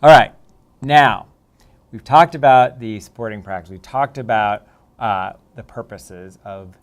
All right, now we've talked about the supporting practice. We've talked about the purposes of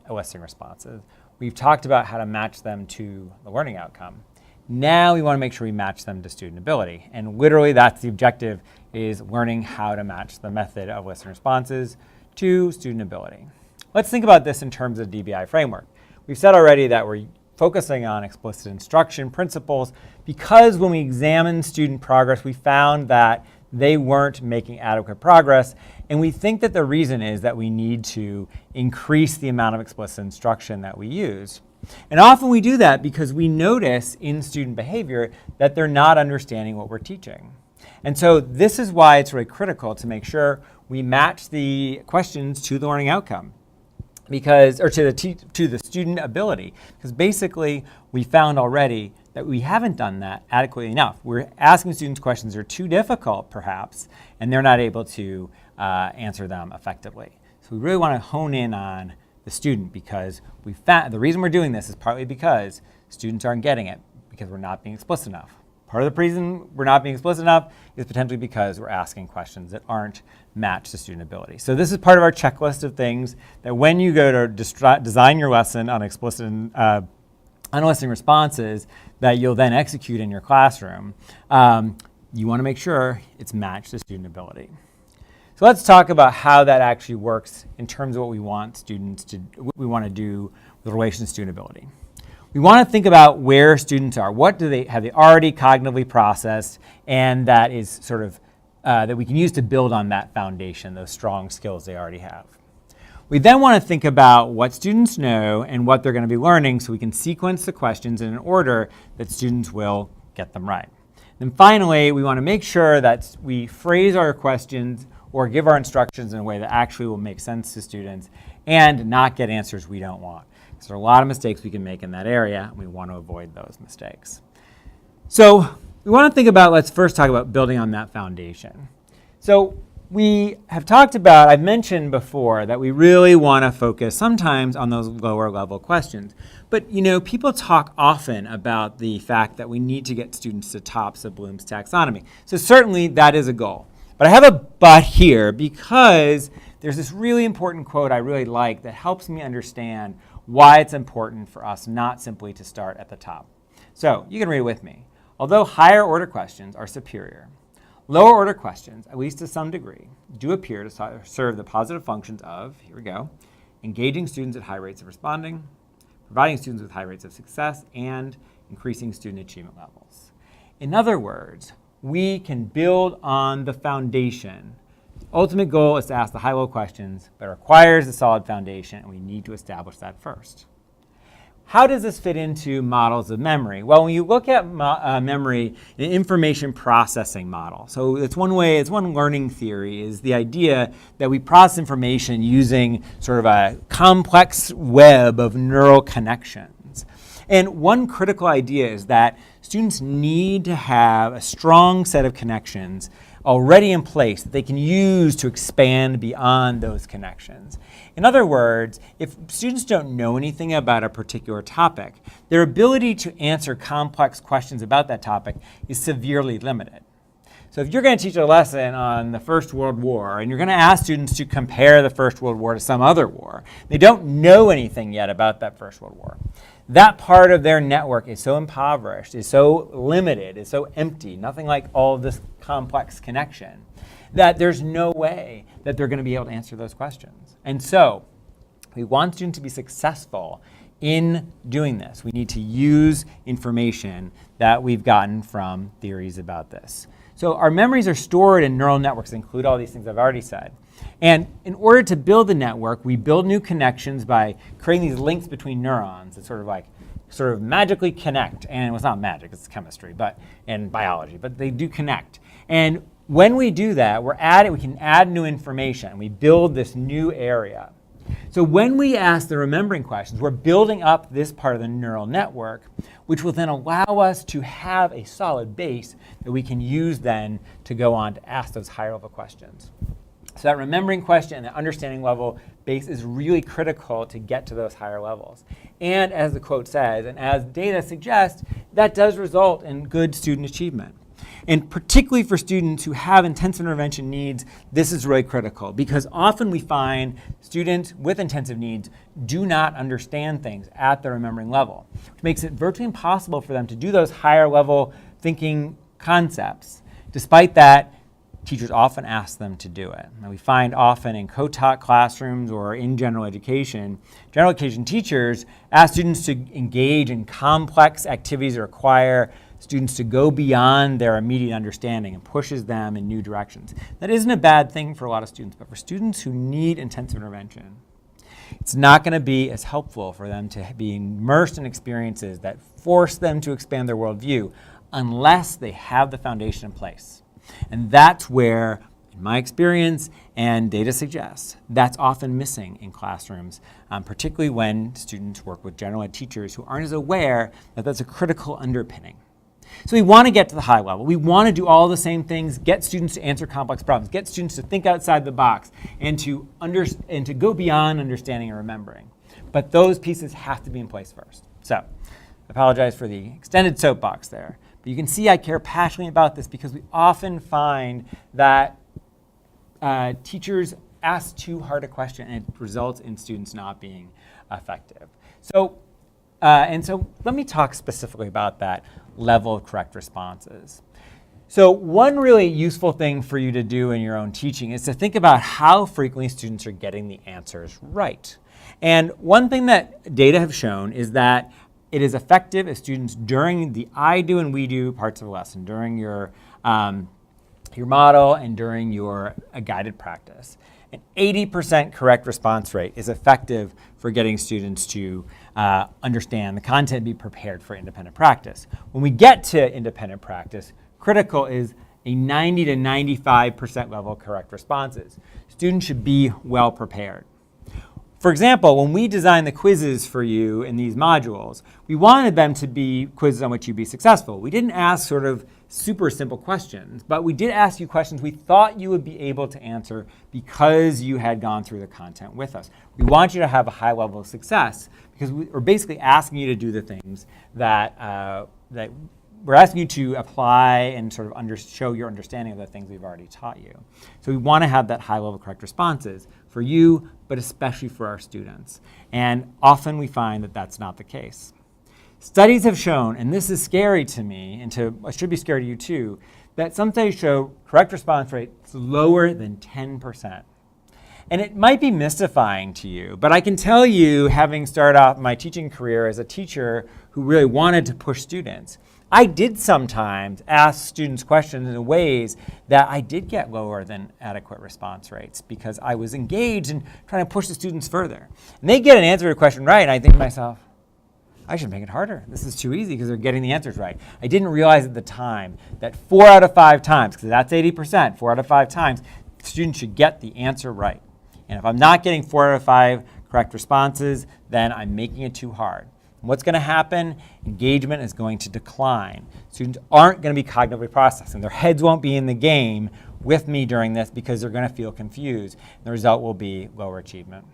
eliciting responses. We've talked about how to match them to the learning outcome. Now we want to make sure we match them to student ability. And literally that's the objective, is learning how to match the method of eliciting responses to student ability. Let's think about this in terms of DBI framework. We've said already that we're focusing on explicit instruction principles because when we examined student progress, we found that they weren't making adequate progress. And we think that the reason is that we need to increase the amount of explicit instruction that we use. And often we do that because we notice in student behavior that they're not understanding what we're teaching. And so this is why it's really critical to make sure we match the questions to the learning outcome. Because, or to the student ability. Because basically, we found already that we haven't done that adequately enough. We're asking students questions that are too difficult, perhaps, and they're not able to answer them effectively. So we really want to hone in on the student, because we found the reason we're doing this is partly because students aren't getting it, because we're not being explicit enough. Part of the reason we're not being explicit enough is potentially because we're asking questions that aren't matched to student ability. So this is part of our checklist of things that when you go to design your lesson on explicit eliciting responses that you'll then execute in your classroom, you want to make sure it's matched to student ability. So let's talk about how that actually works in terms of what we want students to, what we want to do with relation to student ability. We want to think about where students are. What do they have they already cognitively processed, and that is sort of that we can use to build on that foundation, those strong skills they already have. We then want to think about what students know and what they're going to be learning, so we can sequence the questions in an order that students will get them right. Then finally, we want to make sure that we phrase our questions or give our instructions in a way that actually will make sense to students and not get answers we don't want. So there are a lot of mistakes we can make in that area, and we want to avoid those mistakes. So we want to think about, let's first talk about building on that foundation. So we have talked about, I've mentioned before, that we really want to focus sometimes on those lower level questions. But you know, people talk often about the fact that we need to get students to tops of Bloom's taxonomy. So certainly that is a goal. But I have a but here, because there's this really important quote I really like that helps me understand why it's important for us not simply to start at the top. So you can read it with me. Although higher order questions are superior, lower order questions, at least to some degree, do appear to serve the positive functions of, here we go, engaging students at high rates of responding, providing students with high rates of success, and increasing student achievement levels. In other words, we can build on the foundation. The ultimate goal is to ask the high-level questions, but it requires a solid foundation, and we need to establish that first. How does this fit into models of memory? Well, when you look at memory, an information processing model. So it's one way, it's one learning theory, is the idea that we process information using sort of a complex web of neural connections. And one critical idea is that students need to have a strong set of connections already in place that they can use to expand beyond those connections. In other words, if students don't know anything about a particular topic, their ability to answer complex questions about that topic is severely limited. So if you're going to teach a lesson on the First World War, and you're going to ask students to compare the First World War to some other war, they don't know anything yet about that First World War. That part of their network is so impoverished, is so limited, is so empty, nothing like all of this complex connection, that there's no way that they're going to be able to answer those questions. And so we want students to be successful in doing this. We need to use information that we've gotten from theories about this. So our memories are stored in neural networks that include all these things I've already said. And in order to build the network, we build new connections by creating these links between neurons that sort of magically connect. And well, it's not magic, it's chemistry, and biology, but they do connect. And when we do that, we can add new information. We build this new area. So when we ask the remembering questions, we're building up this part of the neural network, which will then allow us to have a solid base that we can use then to go on to ask those higher level questions. So that remembering question and the understanding level base is really critical to get to those higher levels. And as the quote says, and as data suggests, that does result in good student achievement. And particularly for students who have intensive intervention needs, this is really critical because often we find students with intensive needs do not understand things at the remembering level, which makes it virtually impossible for them to do those higher level thinking concepts. Despite that, teachers often ask them to do it. And we find often in co-taught classrooms or in general education teachers ask students to engage in complex activities that require students to go beyond their immediate understanding and pushes them in new directions. That isn't a bad thing for a lot of students, but for students who need intensive intervention, it's not going to be as helpful for them to be immersed in experiences that force them to expand their worldview unless they have the foundation in place. And that's where, in my experience and data suggests, that's often missing in classrooms, particularly when students work with general ed teachers who aren't as aware that that's a critical underpinning. So we want to get to the high level. We want to do all the same things, get students to answer complex problems, get students to think outside the box, and to go beyond understanding and remembering. But those pieces have to be in place first. So I apologize for the extended soapbox there. But you can see I care passionately about this because we often find that teachers ask too hard a question and it results in students not being effective. So let me talk specifically about that level of correct responses. So one really useful thing for you to do in your own teaching is to think about how frequently students are getting the answers right. And one thing that data have shown is that it is effective if students during the I do and we do parts of the lesson, during your model and during your guided practice. An 80% correct response rate is effective for getting students to understand the content, be prepared for independent practice. When we get to independent practice, critical is a 90 to 95% level of correct responses. Students should be well prepared. For example, when we designed the quizzes for you in these modules, we wanted them to be quizzes on which you'd be successful. We didn't ask sort of super simple questions, but we did ask you questions we thought you would be able to answer because you had gone through the content with us. We want you to have a high level of success because we're basically asking you to do the things that we're asking you to apply and sort of show your understanding of the things we've already taught you. So we want to have that high level of correct responses for you, but especially for our students. And often we find that that's not the case. Studies have shown, and this is scary to me, and it should be scary to you too, that some studies show correct response rates lower than 10%. And it might be mystifying to you, but I can tell you, having started off my teaching career as a teacher who really wanted to push students, I did sometimes ask students questions in ways that I did get lower than adequate response rates because I was engaged in trying to push the students further. And they get an answer to a question right, and I think to myself, I should make it harder. This is too easy because they're getting the answers right. I didn't realize at the time that 4 out of 5 times, because that's 80%, 4 out of 5 times, students should get the answer right. And if I'm not getting 4 out of 5 correct responses, then I'm making it too hard. And what's going to happen? Engagement is going to decline. Students aren't going to be cognitively processing. Their heads won't be in the game with me during this because they're going to feel confused. And the result will be lower achievement.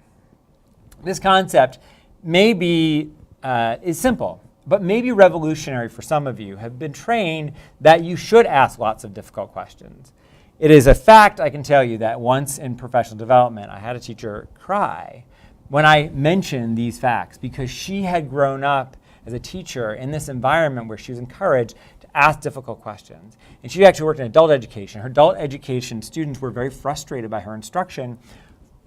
This concept is simple, but maybe revolutionary for some of you have been trained that you should ask lots of difficult questions. It is a fact, I can tell you, that once in professional development, I had a teacher cry when I mentioned these facts because she had grown up as a teacher in this environment where she was encouraged to ask difficult questions. And she actually worked in adult education. Her adult education students were very frustrated by her instruction,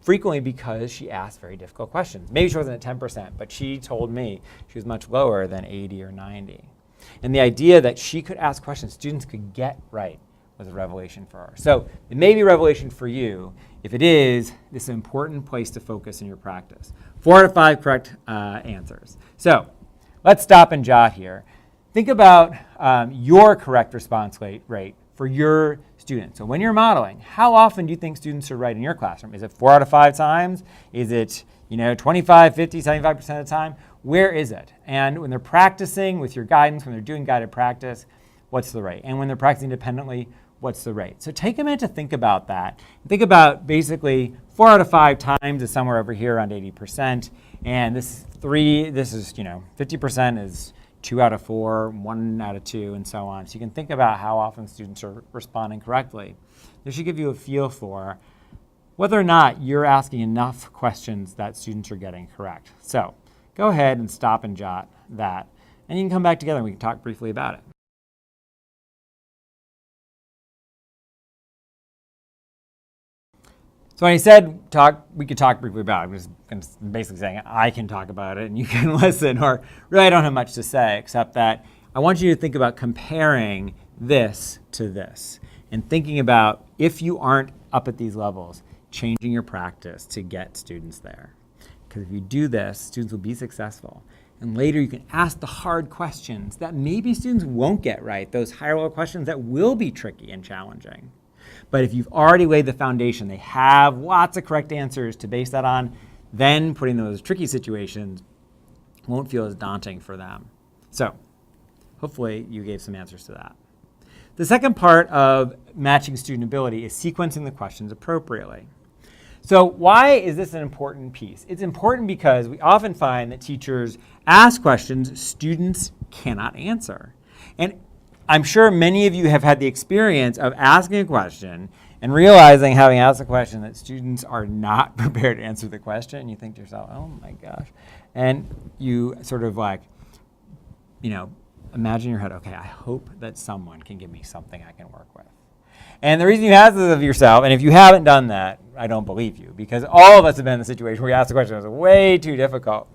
frequently because she asked very difficult questions. Maybe she wasn't at 10%, but she told me she was much lower than 80 or 90. And the idea that she could ask questions students could get right was a revelation for her. So it may be a revelation for you. If it is, this is an important place to focus in your practice. 4 out of 5 correct answers. So let's stop and jot here. Think about your correct response rate for your students. So when you're modeling, how often do you think students are right in your classroom? Is it 4 out of 5 times? Is it 25, 50, 75% of the time? Where is it? And when they're practicing with your guidance, when they're doing guided practice, what's the rate? And when they're practicing independently, what's the rate? So take a minute to think about that. Think about basically 4 out of 5 times is somewhere over here around 80%. And this is 50% is 2 out of 4, 1 out of 2, and so on. So you can think about how often students are responding correctly. This should give you a feel for whether or not you're asking enough questions that students are getting correct. So go ahead and stop and jot that, and you can come back together and we can talk briefly about it. So when I said we could talk briefly about it, I'm just basically saying I can talk about it and you can listen, or really I don't have much to say except that I want you to think about comparing this to this and thinking about, if you aren't up at these levels, changing your practice to get students there. Because if you do this, students will be successful. And later you can ask the hard questions that maybe students won't get right, those higher level questions that will be tricky and challenging. But if you've already laid the foundation, they have lots of correct answers to base that on, then putting those tricky situations won't feel as daunting for them. So hopefully you gave some answers to that. The second part of matching student ability is sequencing the questions appropriately. So why is this an important piece? It's important because we often find that teachers ask questions students cannot answer. And I'm sure many of you have had the experience of asking a question and realizing, having asked a question, that students are not prepared to answer the question. And you think to yourself, oh my gosh. And you sort of like, imagine in your head, okay, I hope that someone can give me something I can work with. And the reason you ask this of yourself, and if you haven't done that, I don't believe you, because all of us have been in the situation where we ask the question that was way too difficult.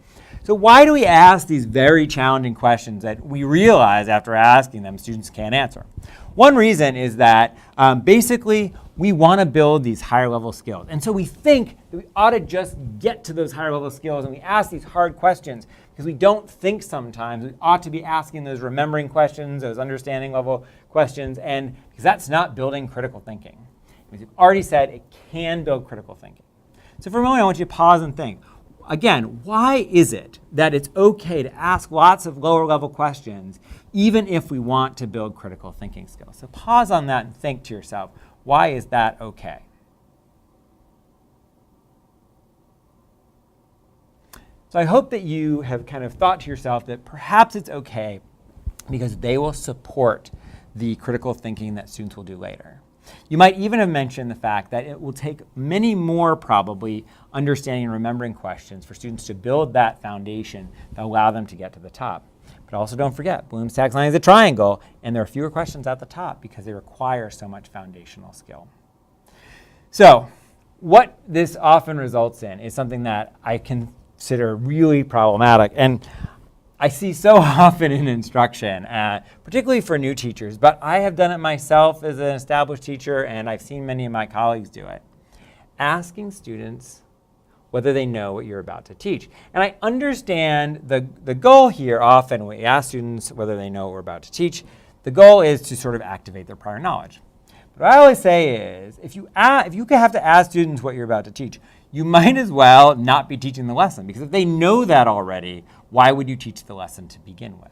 So why do we ask these very challenging questions that we realize after asking them students can't answer? One reason is that basically we want to build these higher level skills. And so we think that we ought to just get to those higher level skills, and we ask these hard questions because we don't think sometimes we ought to be asking those remembering questions, those understanding level questions, and because that's not building critical thinking. As you've already said, it can build critical thinking. So for a moment, I want you to pause and think. Again, why is it that it's okay to ask lots of lower level questions even if we want to build critical thinking skills? So pause on that and think to yourself, why is that okay? So I hope that you have kind of thought to yourself that perhaps it's okay because they will support the critical thinking that students will do later. You might even have mentioned the fact that it will take many more, probably, understanding and remembering questions for students to build that foundation that allow them to get to the top. But also don't forget, Bloom's taxonomy is a triangle, and there are fewer questions at the top because they require so much foundational skill. So what this often results in is something that I consider really problematic, and I see so often in instruction, particularly for new teachers, but I have done it myself as an established teacher, and I've seen many of my colleagues do it. Asking students whether they know what you're about to teach. And I understand the goal here often when we ask students whether they know what we're about to teach, the goal is to sort of activate their prior knowledge. But what I always say is, if you have to ask students what you're about to teach, you might as well not be teaching the lesson, because if they know that already, why would you teach the lesson to begin with?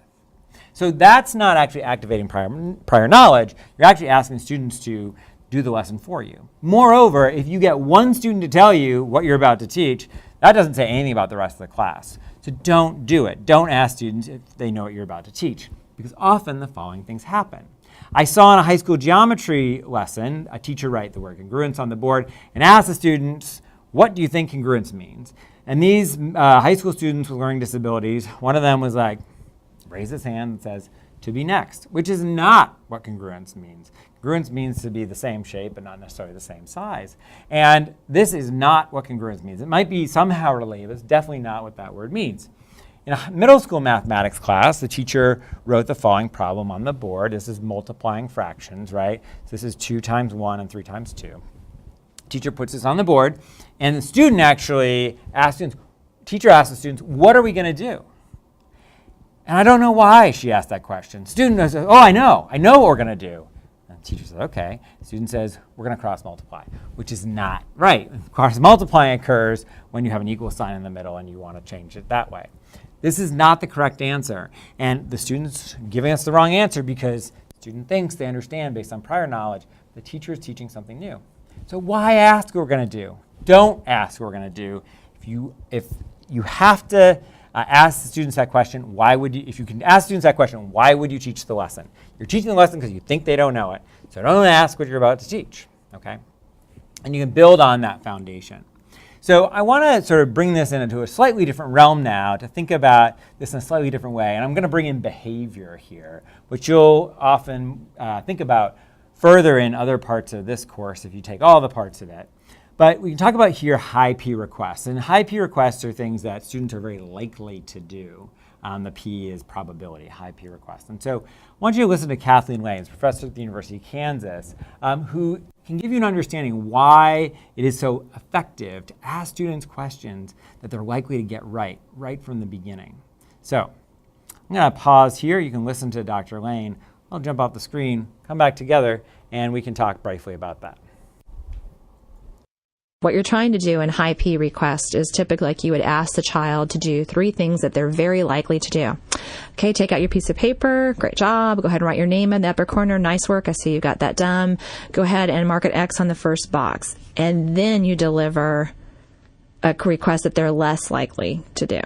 So that's not actually activating prior knowledge. You're actually asking students to do the lesson for you. Moreover, if you get one student to tell you what you're about to teach, that doesn't say anything about the rest of the class. So don't do it. Don't ask students if they know what you're about to teach, because often the following things happen. I saw in a high school geometry lesson a teacher write the word congruence on the board and ask the students, what do you think congruence means? And these high school students with learning disabilities, one of them was like, raise his hand and says, to be next, which is not what congruence means. Congruence means to be the same shape, but not necessarily the same size. And this is not what congruence means. It might be somehow related, but it's definitely not what that word means. In a middle school mathematics class, the teacher wrote the following problem on the board. This is multiplying fractions, right? So this is 2 times 1 and 3 times 2. Teacher puts this on the board, and the student actually asks students, teacher asks the students, what are we going to do? And I don't know why she asked that question. Student says, oh, I know what we're going to do. And the teacher says, okay. Student says, we're going to cross multiply, which is not right. Cross multiplying occurs when you have an equal sign in the middle and you want to change it that way. This is not the correct answer. And the student's giving us the wrong answer because the student thinks they understand based on prior knowledge. The teacher is teaching something new. So why ask what we're going to do? Don't ask what we're going to do. If you have to Ask the students that question, if you can ask students that question, why would you teach the lesson? You're teaching the lesson because you think they don't know it. So don't ask what you're about to teach, okay? And you can build on that foundation. So I want to sort of bring this into a slightly different realm now to think about this in a slightly different way. And I'm going to bring in behavior here, which you'll often think about further in other parts of this course if you take all the parts of it. But we can talk about here high P requests. And high P requests are things that students are very likely to do. The P is probability, high P requests. And so I want you to listen to Kathleen Lanes, professor at the University of Kansas, who can give you an understanding why it is so effective to ask students questions that they're likely to get right from the beginning. So I'm going to pause here. You can listen to Dr. Lane. I'll jump off the screen, come back together, and we can talk briefly about that. What you're trying to do in high P request is typically like you would ask the child to do 3 things that they're very likely to do. Okay, take out your piece of paper. Great job. Go ahead and write your name in the upper corner. Nice work. I see you got that done. Go ahead and mark an X on the first box. And then you deliver a request that they're less likely to do.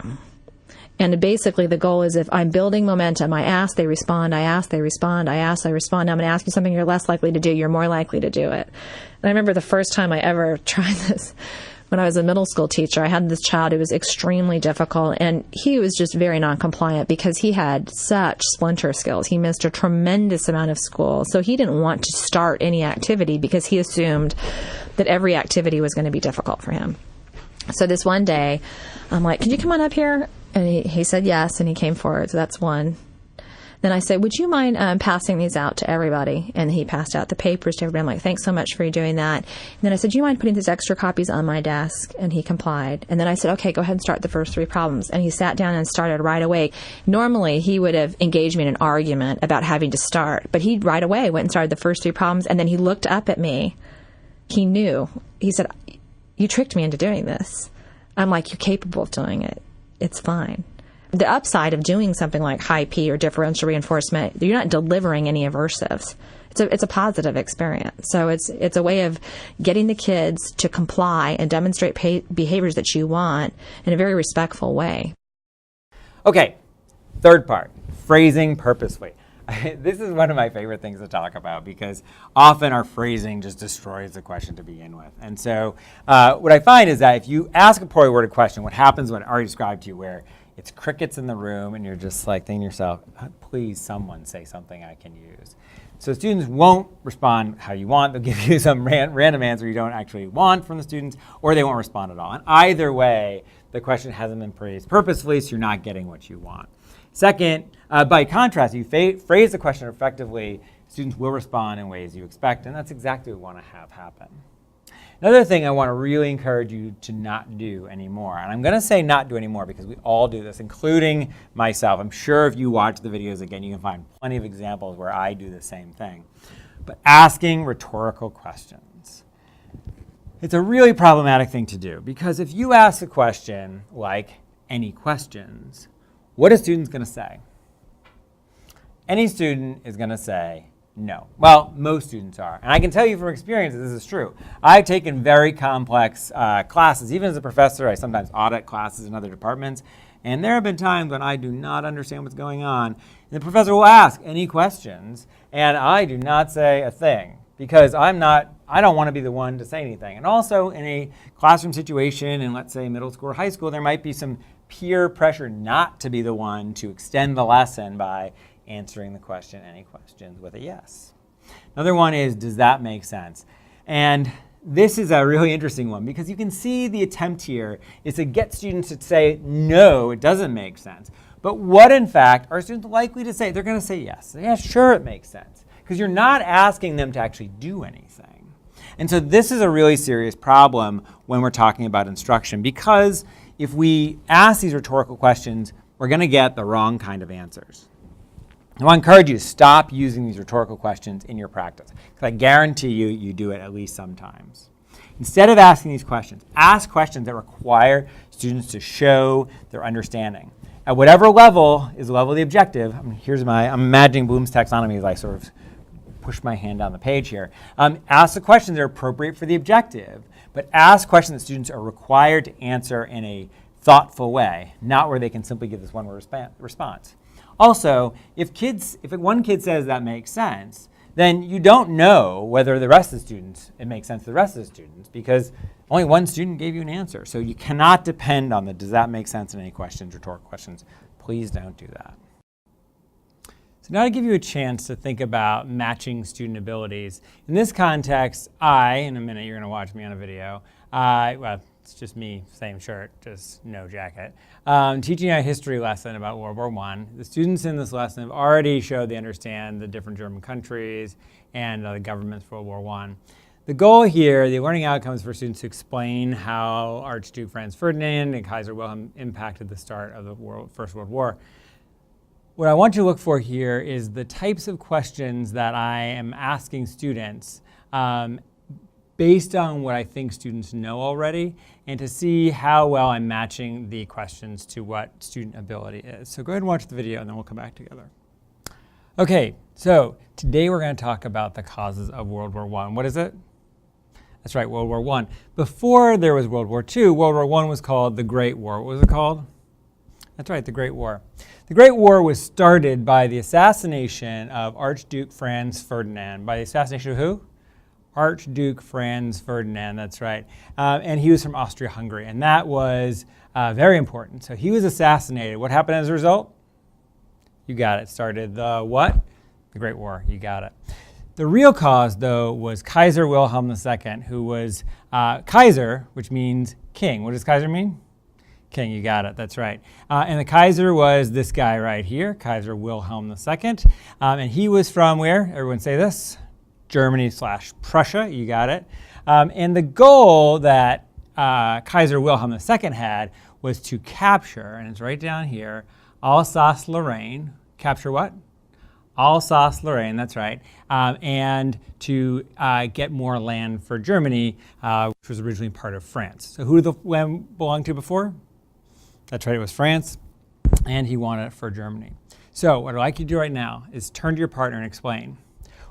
And basically the goal is if I'm building momentum, I ask, they respond, I ask, they respond, I ask, I respond. Now I'm going to ask you something you're less likely to do. You're more likely to do it. And I remember the first time I ever tried this when I was a middle school teacher. I had this child who was extremely difficult, and he was just very non-compliant because he had such splinter skills. He missed a tremendous amount of school. So he didn't want to start any activity because he assumed that every activity was going to be difficult for him. So this one day, I'm like, could you come on up here? And he said yes, and he came forward. So that's one. Then I said, would you mind passing these out to everybody? And he passed out the papers to everybody. I'm like, thanks so much for doing that. And then I said, do you mind putting these extra copies on my desk? And he complied. And then I said, okay, go ahead and start the first 3 problems. And he sat down and started right away. Normally, he would have engaged me in an argument about having to start. But he right away went and started the first 3 problems. And then he looked up at me. He knew. He said, you tricked me into doing this. I'm like, you're capable of doing it. It's fine. The upside of doing something like high P or differential reinforcement, you're not delivering any aversives. It's a positive experience. So it's a way of getting the kids to comply and demonstrate behaviors that you want in a very respectful way. Okay, third part, phrasing purposefully. This is one of my favorite things to talk about because often our phrasing just destroys the question to begin with. And so what I find is that if you ask a poorly worded question, what happens when I already described to you where it's crickets in the room and you're just like thinking to yourself, please someone say something I can use. So students won't respond how you want. They'll give you some random answer you don't actually want from the students, or they won't respond at all. And either way, the question hasn't been phrased purposefully, so you're not getting what you want. Second, by contrast, you phrase the question effectively, students will respond in ways you expect, and that's exactly what we want to have happen. Another thing I want to really encourage you to not do anymore, and I'm going to say not do anymore because we all do this, including myself. I'm sure if you watch the videos again, you can find plenty of examples where I do the same thing. But asking rhetorical questions. It's a really problematic thing to do because if you ask a question like, any questions, what are students going to say? Any student is going to say no. Well, most students are. And I can tell you from experience that this is true. I've taken very complex classes. Even as a professor, I sometimes audit classes in other departments. And there have been times when I do not understand what's going on. And the professor will ask any questions, and I do not say a thing because I don't want to be the one to say anything. And also in a classroom situation in, let's say, middle school or high school, there might be some peer pressure not to be the one to extend the lesson by answering the question, any questions, with a yes. Another one is, does that make sense? And this is a really interesting one because you can see the attempt here is to get students to say, no, it doesn't make sense. But what, in fact, are students likely to say? They're going to say yes. Yeah, sure, it makes sense. Because you're not asking them to actually do anything. And so this is a really serious problem when we're talking about instruction because if we ask these rhetorical questions, we're going to get the wrong kind of answers. I want to encourage you to stop using these rhetorical questions in your practice, because I guarantee you do it at least sometimes. Instead of asking these questions, ask questions that require students to show their understanding. At whatever level is the level of the objective, I'm imagining Bloom's taxonomy as I sort of push my hand down the page here. Ask the questions that are appropriate for the objective, but ask questions that students are required to answer in a thoughtful way, not where they can simply give this one-word response. Also, if one kid says that makes sense, then you don't know whether the rest of the students, it makes sense to the rest of the students, because only one student gave you an answer. So you cannot depend on the does that make sense in any questions, rhetorical questions. Please don't do that. So now to give you a chance to think about matching student abilities. In this context, in a minute you're going to watch me on a video, well, it's just me, same shirt, just no jacket, teaching a history lesson about World War I. The students in this lesson have already showed they understand the different German countries and the governments for World War I. The goal here, the learning outcomes for students to explain how Archduke Franz Ferdinand and Kaiser Wilhelm impacted the start of the First World War. What I want you to look for here is the types of questions that I am asking students based on what I think students know already, and to see how well I'm matching the questions to what student ability is. So go ahead and watch the video and then we'll come back together. Okay, so today we're going to talk about the causes of World War I. What is it? That's right, World War I. Before there was World War II, World War I was called the Great War. What was it called? That's right, the Great War. The Great War was started by the assassination of Archduke Franz Ferdinand. By the assassination of who? Archduke Franz Ferdinand, that's right. And he was from Austria-Hungary, and that was very important. So he was assassinated. What happened as a result? You got it. Started the what? The Great War. You got it. The real cause, though, was Kaiser Wilhelm II, who was Kaiser, which means king. What does Kaiser mean? King, you got it, that's right. And the Kaiser was this guy right here, Kaiser Wilhelm II. And he was from where? Everyone say this. Germany/Prussia, you got it. And the goal that Kaiser Wilhelm II had was to capture, and it's right down here, Alsace-Lorraine. Capture what? Alsace-Lorraine, that's right. And to get more land for Germany, which was originally part of France. So who did the land belong to before? That's right, it was France, and he wanted it for Germany. So what I'd like you to do right now is turn to your partner and explain.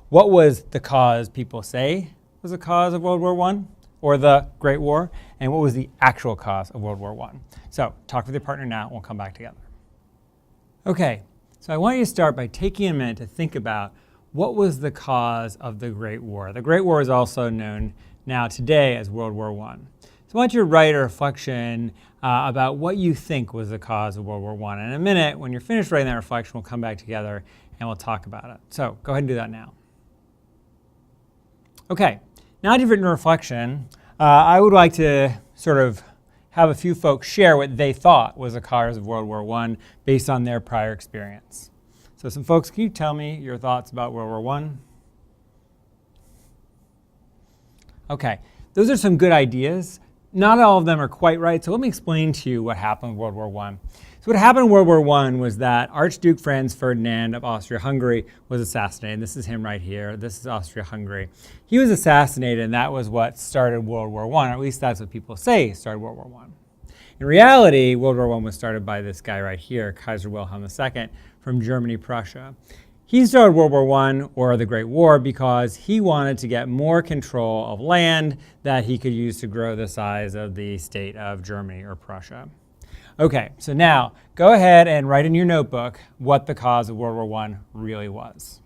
What was the cause people say was the cause of World War I, or the Great War, and what was the actual cause of World War I? So talk with your partner now, and we'll come back together. Okay, so I want you to start by taking a minute to think about what was the cause of the Great War. The Great War is also known now today as World War I. So I want you to write a reflection about what you think was the cause of World War I. And in a minute, when you're finished writing that reflection, we'll come back together and we'll talk about it. So go ahead and do that now. Okay, now that you've written a reflection, I would like to sort of have a few folks share what they thought was the cause of World War I based on their prior experience. So some folks, can you tell me your thoughts about World War I? Okay, those are some good ideas. Not all of them are quite right, so let me explain to you what happened in World War I. So what happened in World War I was that Archduke Franz Ferdinand of Austria-Hungary was assassinated. This is him right here. This is Austria-Hungary. He was assassinated, and that was what started World War I, or at least that's what people say started World War I. In reality, World War I was started by this guy right here, Kaiser Wilhelm II, from Germany, Prussia. He started World War I, or the Great War, because he wanted to get more control of land that he could use to grow the size of the state of Germany or Prussia. Okay, so now go ahead and write in your notebook what the cause of World War I really was.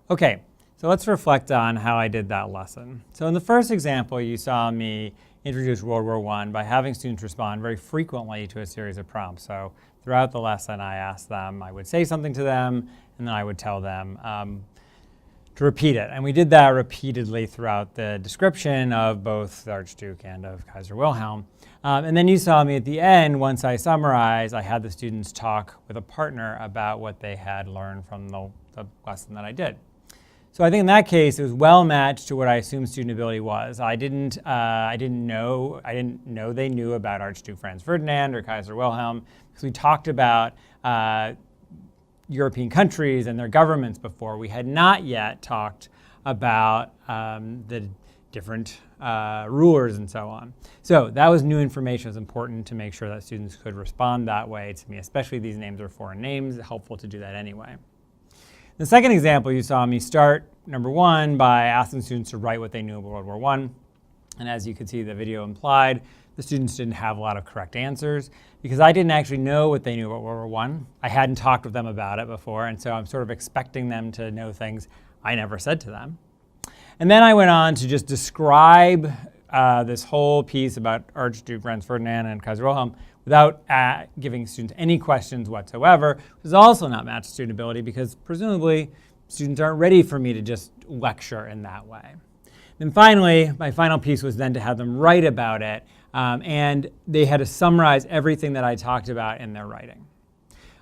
Okay, so let's reflect on how I did that lesson. So in the first example, you saw me introduce World War I by having students respond very frequently to a series of prompts. So throughout the lesson, I asked them, I would say something to them, and then I would tell them to repeat it. And we did that repeatedly throughout the description of both the Archduke and of Kaiser Wilhelm. And then you saw me at the end, once I summarized, I had the students talk with a partner about what they had learned from the lesson that I did. So I think in that case, it was well matched to what I assumed student ability was. I didn't know they knew about Archduke Franz Ferdinand or Kaiser Wilhelm, because we talked about European countries and their governments before. We had not yet talked about the different rulers and so on. So that was new information. It was important to make sure that students could respond that way to me, especially these names are foreign names. It's helpful to do that anyway. The second example, you saw me start, number one, by asking students to write what they knew about World War I. And as you can see, the video implied, the students didn't have a lot of correct answers because I didn't actually know what they knew about World War I. I hadn't talked with them about it before, and so I'm sort of expecting them to know things I never said to them. And then I went on to just describe this whole piece about Archduke Franz Ferdinand and Kaiser Wilhelm without giving students any questions whatsoever, which is also not matched student ability because presumably students aren't ready for me to just lecture in that way. And finally, my final piece was then to have them write about it, and they had to summarize everything that I talked about in their writing.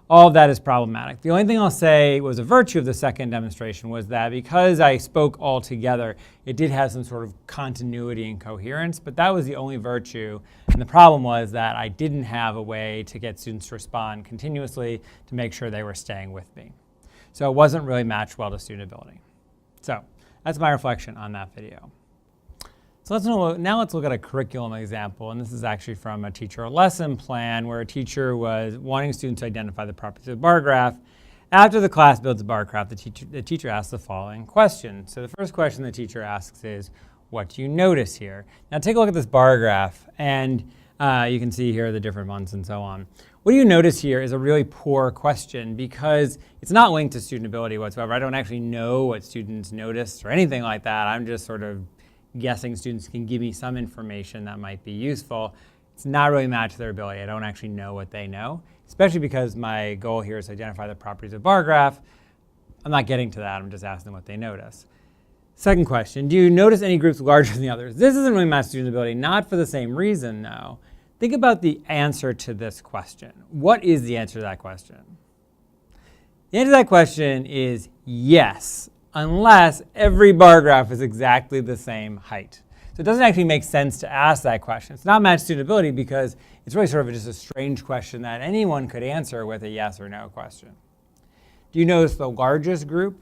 All of that is problematic. The only thing I'll say was a virtue of the second demonstration was that because I spoke all together, it did have some sort of continuity and coherence, but that was the only virtue. And the problem was that I didn't have a way to get students to respond continuously to make sure they were staying with me. So it wasn't really matched well to student ability. So that's my reflection on that video. So now let's look at a curriculum example, and this is actually from a teacher lesson plan where a teacher was wanting students to identify the properties of a bar graph. After the class builds a bar graph, the teacher asks the following question. So the first question the teacher asks is, what do you notice here? Now take a look at this bar graph, and you can see here the different months and so on. What you notice here is a really poor question because it's not linked to student ability whatsoever. I don't actually know what students noticed or anything like that. I'm just sort of guessing students can give me some information that might be useful. It's not really matched to their ability. I don't actually know what they know, especially because my goal here is to identify the properties of a bar graph. I'm not getting to that. I'm just asking them what they notice. Second question, do you notice any groups larger than the others? This isn't really matched to student ability, not for the same reason, though. Think about the answer to this question. What is the answer to that question? The answer to that question is yes, unless every bar graph is exactly the same height. So it doesn't actually make sense to ask that question. It's not matched student ability because it's really sort of just a strange question that anyone could answer with a yes or no question. Do you notice the largest group?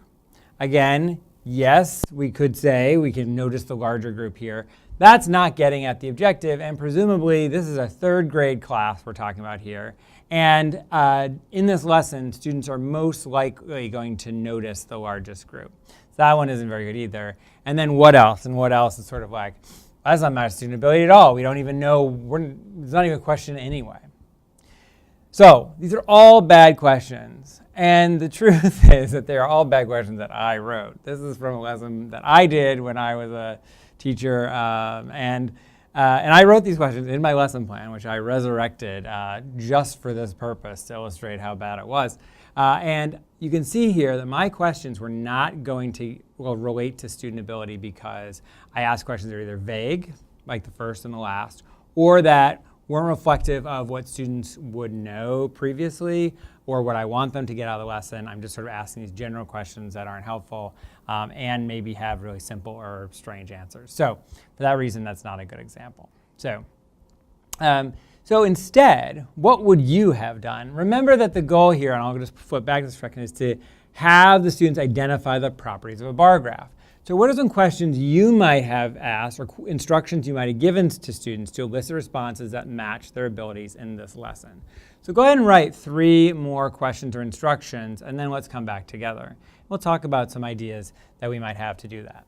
Again, yes, we could say we can notice the larger group here. That's not getting at the objective, and presumably this is a third grade class we're talking about here. And in this lesson, students are most likely going to notice the largest group. So that one isn't very good either. And then what else? And what else is sort of like, that's not matched student ability at all. We don't even know, it's not even a question anyway. So these are all bad questions. And the truth is that they are all bad questions that I wrote. This is from a lesson that I did when I was a teacher, and I wrote these questions in my lesson plan, which I resurrected just for this purpose to illustrate how bad it was. And you can see here that my questions were not going to relate to student ability because I asked questions that are either vague, like the first and the last, or that weren't reflective of what students would know previously or what I want them to get out of the lesson. I'm just sort of asking these general questions that aren't helpful and maybe have really simple or strange answers. So for that reason, that's not a good example. So instead, what would you have done? Remember that the goal here, and I'll just flip back to this second, is to have the students identify the properties of a bar graph. So what are some questions you might have asked or instructions you might have given to students to elicit responses that match their abilities in this lesson? So go ahead and write 3 more questions or instructions, and then let's come back together. We'll talk about some ideas that we might have to do that.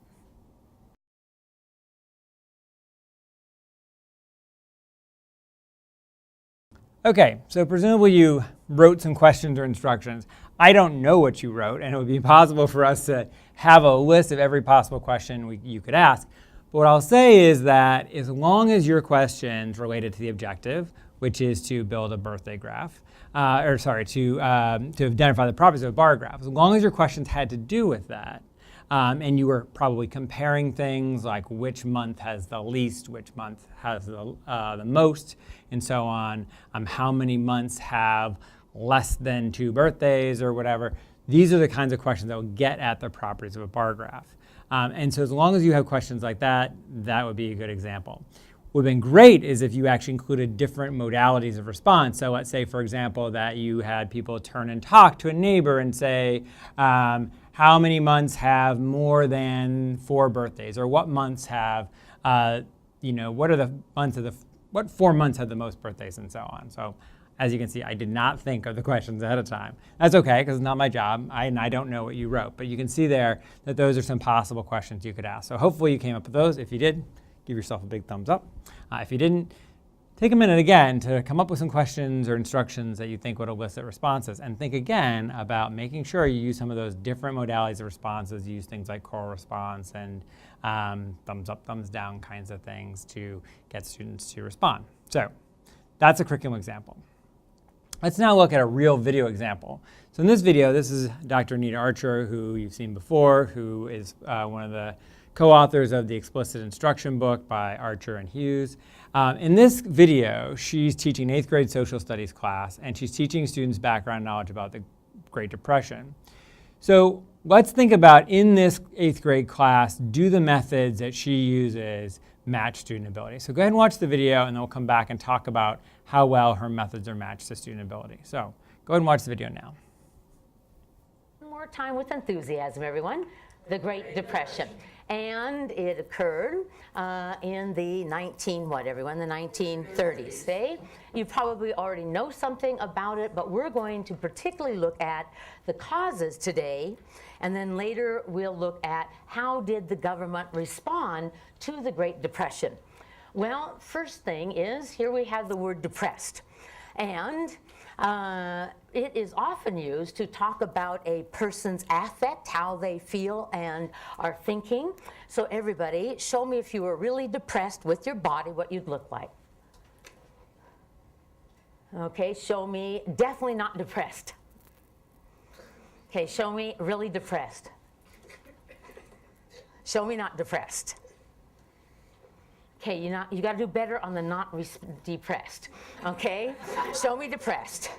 Okay, so presumably you wrote some questions or instructions. I don't know what you wrote, and it would be impossible for us to have a list of every possible question you could ask. But what I'll say is that as long as your questions related to the objective, which is to build a birthday graph, to identify the properties of a bar graph, as long as your questions had to do with that, and you were probably comparing things like which month has the least, which month has the most, and so on, how many months have less than 2 birthdays or whatever. These are the kinds of questions that will get at the properties of a bar graph. And so as long as you have questions like that, that would be a good example. What would have been great is if you actually included different modalities of response. So let's say, for example, that you had people turn and talk to a neighbor and say, how many months have more than 4 birthdays? Or what months have, what 4 months have the most birthdays and so on. So as you can see, I did not think of the questions ahead of time. That's okay, because it's not my job, and I don't know what you wrote. But you can see there that those are some possible questions you could ask. So hopefully you came up with those. If you did, give yourself a big thumbs up. If you didn't, take a minute again to come up with some questions or instructions that you think would elicit responses, and think again about making sure you use some of those different modalities of responses. Use things like choral response and thumbs up, thumbs down kinds of things to get students to respond. So that's a curriculum example. Let's now look at a real video example. So in this video, this is Dr. Anita Archer, who you've seen before, who is one of the co-authors of the Explicit instruction book by Archer and Hughes. In this video, she's teaching an 8th grade social studies class, and she's teaching students background knowledge about the Great Depression. So let's think about, in this 8th grade class, do the methods that she uses match student ability? So go ahead and watch the video, and then we'll come back and talk about how well her methods are matched to student ability. So go ahead and watch the video now. More time with enthusiasm, everyone. The Great Depression. And it occurred in the 1930s. See? You probably already know something about it, but we're going to particularly look at the causes today, and then later we'll look at how did the government respond to the Great Depression. Well, first thing is, here we have the word depressed. And it is often used to talk about a person's affect, how they feel and are thinking. So everybody, show me if you were really depressed with your body, what you'd look like. Okay, show me definitely not depressed. Okay, show me really depressed. Show me not depressed. Okay, you got to do better on the not depressed. Okay, show me depressed.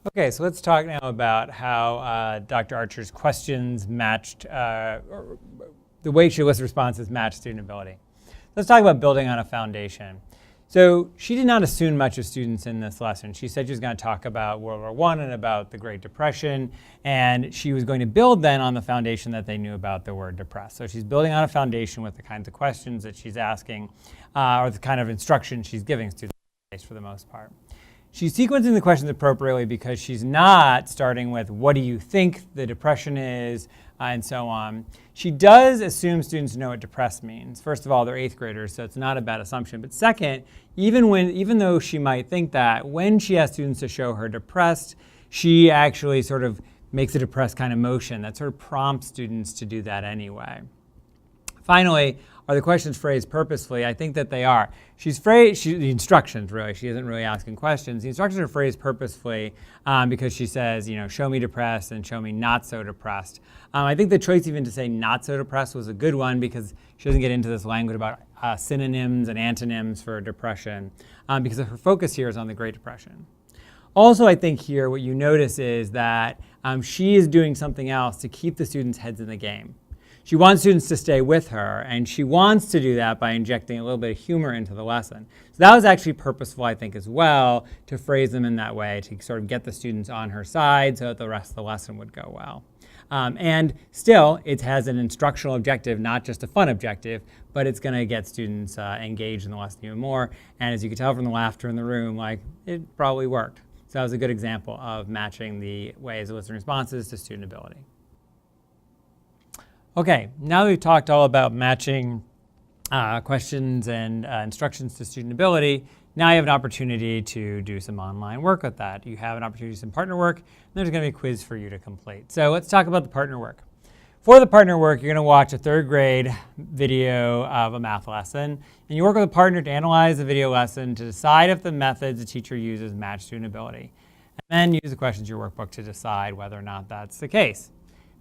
Okay, so let's talk now about how Dr. Archer's questions matched, the way she elicited responses matched student ability. Let's talk about building on a foundation. So she did not assume much of students in this lesson. She said she was going to talk about World War I and about the Great Depression, and she was going to build then on the foundation that they knew about the word depressed. So she's building on a foundation with the kinds of questions that she's asking, or the kind of instruction she's giving students for the most part. She's sequencing the questions appropriately because she's not starting with, what do you think the depression is, and so on. She does assume students know what depressed means. First of all, they're 8th graders, so it's not a bad assumption. But second, even though she might think that, when she asks students to show her depressed, she actually sort of makes a depressed kind of motion that sort of prompts students to do that anyway. Finally, are the questions phrased purposefully? I think that they are. The instructions, really. She isn't really asking questions. The instructions are phrased purposefully because she says, show me depressed and show me not so depressed. I think the choice even to say not so depressed was a good one because she doesn't get into this language about synonyms and antonyms for depression because her focus here is on the Great Depression. Also, I think here what you notice is that she is doing something else to keep the students' heads in the game. She wants students to stay with her, and she wants to do that by injecting a little bit of humor into the lesson. So that was actually purposeful, I think, as well, to phrase them in that way, to sort of get the students on her side so that the rest of the lesson would go well. And still, it has an instructional objective, not just a fun objective, but it's going to get students engaged in the lesson even more. And as you can tell from the laughter in the room, it probably worked. So that was a good example of matching the ways of listening responses to student ability. Okay, now that we've talked all about matching questions and instructions to student ability, now you have an opportunity to do some online work with that. You have an opportunity to do some partner work, and there's going to be a quiz for you to complete. So let's talk about the partner work. For the partner work, you're going to watch a 3rd grade video of a math lesson, and you work with a partner to analyze the video lesson to decide if the methods the teacher uses match student ability. And then use the questions in your workbook to decide whether or not that's the case.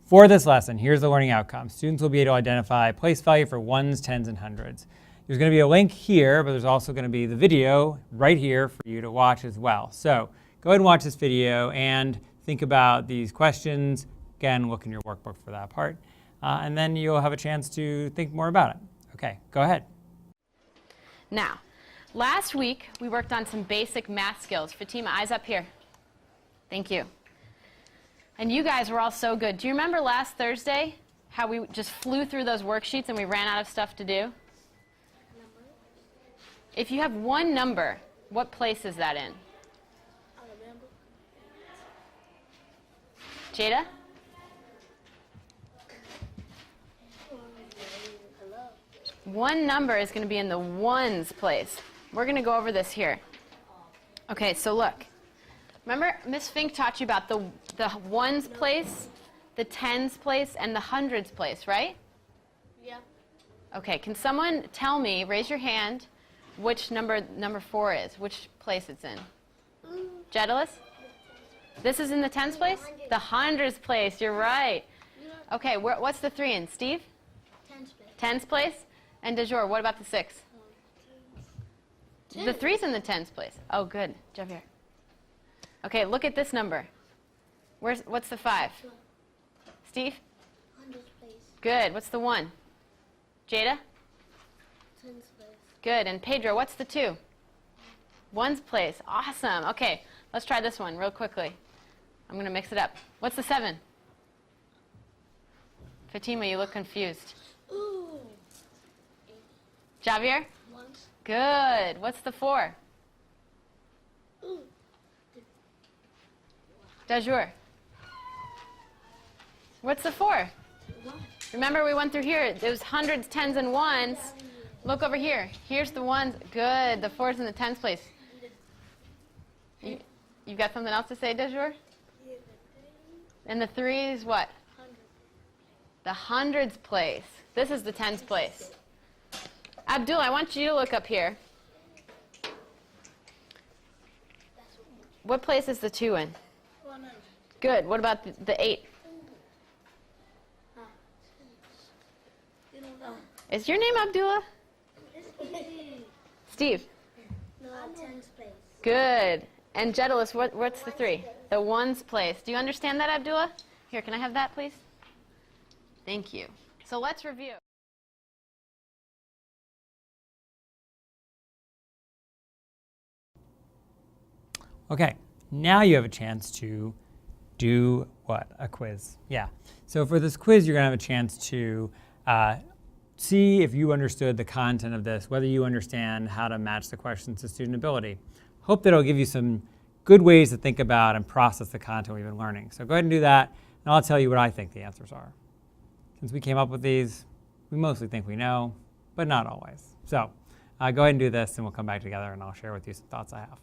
For this lesson, here's the learning outcome. Students will be able to identify place value for ones, tens, and hundreds. There's going to be a link here, but there's also going to be the video right here for you to watch as well. So go ahead and watch this video and think about these questions. Again, look in your workbook for that part. And then you'll have a chance to think more about it. Okay, go ahead. Now, last week we worked on some basic math skills. Fatima, eyes up here. Thank you. And you guys were all so good. Do you remember last Thursday how we just flew through those worksheets and we ran out of stuff to do? If you have one number, what place is that in? Jada? One number is going to be in the ones place. We're going to go over this here. Okay, so look. Remember, Miss Fink taught you about the ones place, the tens place, and the hundreds place, right? Yeah. Okay, can someone tell me, raise your hand, which number 4 is, which place it's in? Jedalus? This is in the tens place? The hundreds place, you're right. Okay, what's the 3 in? Steve? Tens place. Tens place? And de jour, what about the 6? The 3's in the tens place. Oh, good. Javier. Okay, look at this number. What's the 5? Steve? Hundreds place. Good. What's the 1? Jada? Tens place. Good. And Pedro, what's the 2? Ones place. Awesome. Okay, let's try this one real quickly. I'm going to mix it up. What's the 7? Fatima, you look confused. Ooh. Javier? Ones. Good. What's the 4? Ooh. Dajur. What's the 4? One. Remember we went through here. There's hundreds, tens, and ones. Look over here. Here's the ones. Good. The 4's in the tens place. You've got something else to say, Dajur? And the 3 is what? The hundreds place. This is the tens place. Abdul, I want you to look up here. What place is the 2 in? 100. Good. What about the 8? You don't know. Is your name Abdullah? Steve. No, tens place. Good. And Jedalus, what's the 3? The ones place. Do you understand that, Abdullah? Here, can I have that, please? Thank you. So let's review. Okay, now you have a chance to do what? A quiz. Yeah. So for this quiz, you're going to have a chance to see if you understood the content of this, whether you understand how to match the questions to student ability. Hope that it'll give you some good ways to think about and process the content we've been learning. So go ahead and do that, and I'll tell you what I think the answers are. Since we came up with these, we mostly think we know, but not always. So go ahead and do this, and we'll come back together, and I'll share with you some thoughts I have.